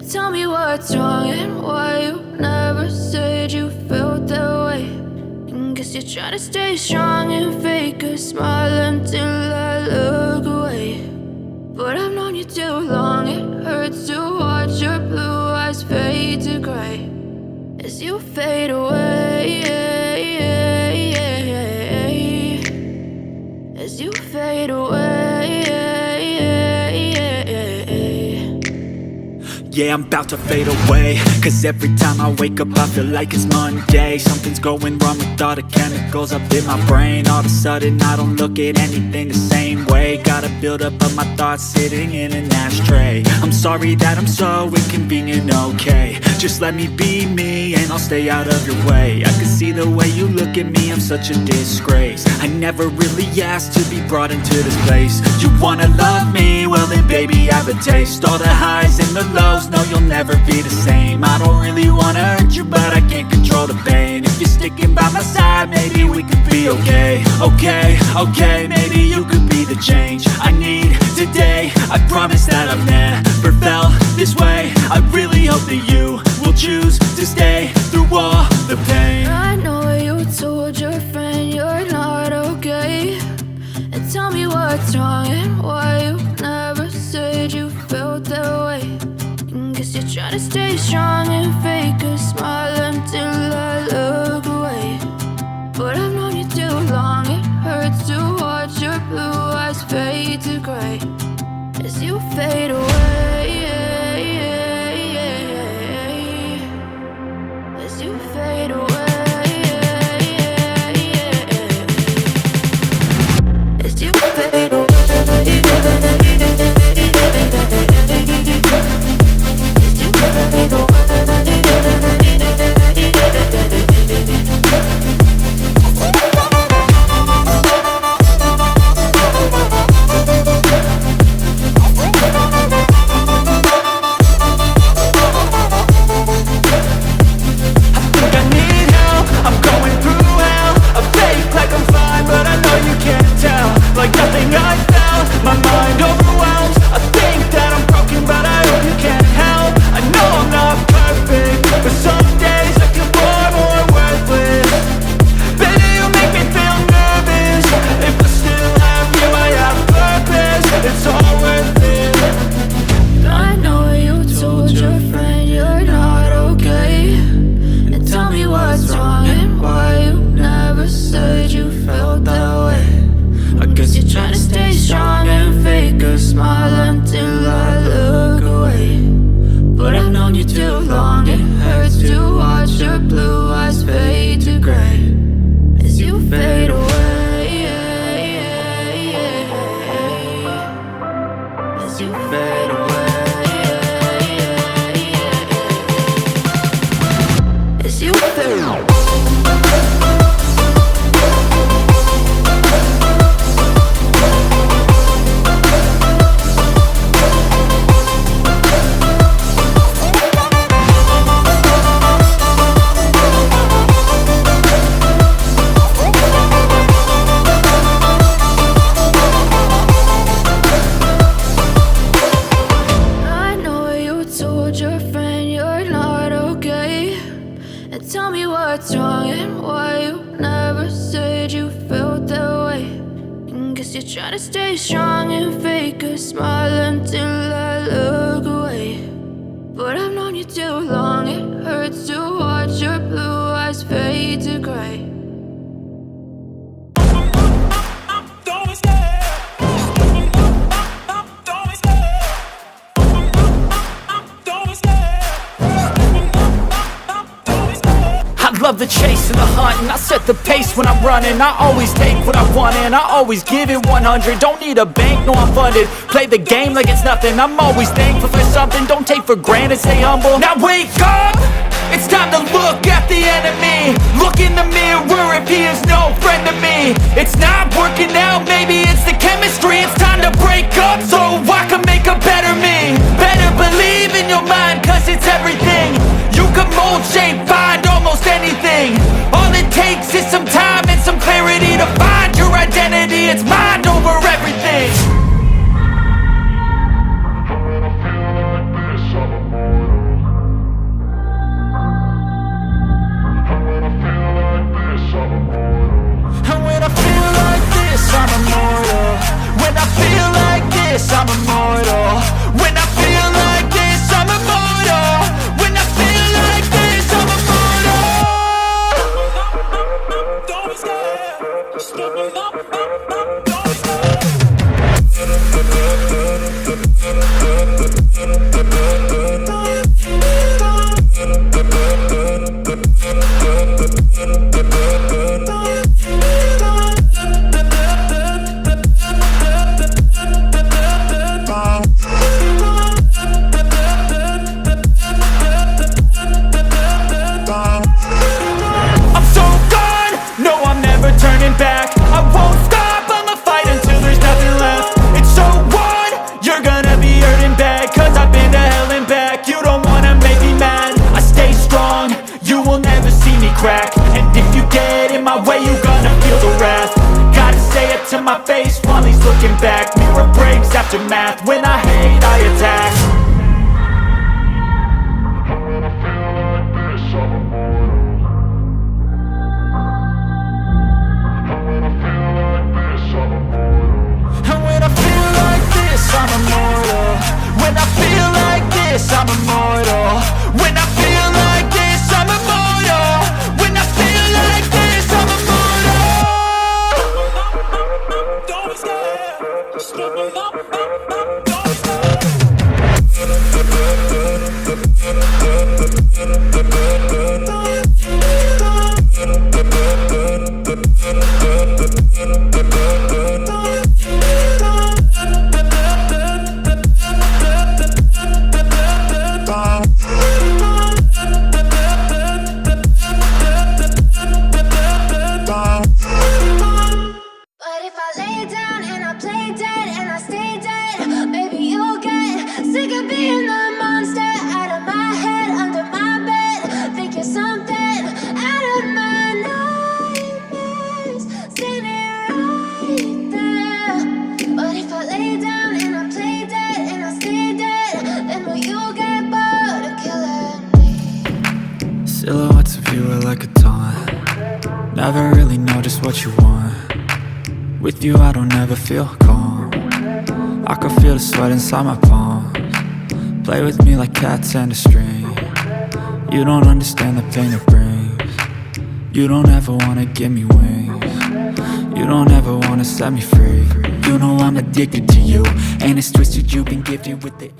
Tell me what's wrong and why you never said you felt that way. And guess you're trying to stay strong and fake a smile until I look away. But I've known you too long, it hurts to watch your blue eyes fade to gray as you fade away, as you fade away. Yeah, I'm about to fade away, cause every time I wake up I feel like it's Monday. Something's going wrong with all the chemicals up in my brain. All of a sudden I don't look at anything the same way. Got a buildup of my thoughts sitting in an ashtray. I'm sorry that I'm so inconvenient, okay. Just let me be me and I'll stay out of your way. I can see the way you look at me, I'm such a disgrace. I never really asked to be brought into this place. You wanna love me? Well then baby have a taste. All the highs and the lows, no, you'll never be the same. I don't really wanna hurt you, but I can't control the pain. If you're sticking by my side, maybe we could be okay. Okay, maybe you could be the change I need today. I promise that I've never felt this way. I really hope that you will choose to stay through all the pain. I know you told your friend you're not okay. And tell me what's wrong and why you never said you felt that way. Guess you're trying to stay strong and fake a smile until I look away. But I've known you too long, it hurts to watch your blue eyes fade to gray as you fade away, as you fade away, as you fade away. Love the chase and the hunt, and I set the pace when I'm running. I always take what I want and I always give it 100. Don't need a bank, no I'm funded. Play the game like it's nothing. I'm always thankful for something. Don't take for granted, stay humble. Now wake up! It's time to look at the enemy. Look in the mirror if he is no friend to me. It's not working out, maybe it's the chemistry. It's time to break up so I can make a better me. Better believe in your mind, cause it's everything. You can mold, shape, find almost anything. All it takes is some time and some clarity to find your identity. It's mind over everything. When I feel like this, I'm immortal. You will never see me crack. And if you get in my way, you gonna feel the wrath. Gotta say it to my face while he's looking back. Mirror breaks after math. When I hate, I attack. And when I feel like this, I'm immortal. When I feel like this, I'm immortal. When I feel like this, I'm immortal. When I feel like this, I'm immortal. Don't be scared. Just give me up. Don't be scared. But if I lay down and I play dead and I stay dead, maybe you'll get sick of being the monster out of my head, under my bed, thinking something out of my nightmares, standing right there. But if I lay down and I play dead and I stay dead, then will you get bored of killing me? Silhouettes of you are like a taunt. Never really know just what you want. With you I don't ever feel calm. I can feel the sweat inside my palms. Play with me like cats and a string. You don't understand the pain it brings. You don't ever wanna give me wings. You don't ever wanna set me free. You know I'm addicted to you, and it's twisted you've been gifted with the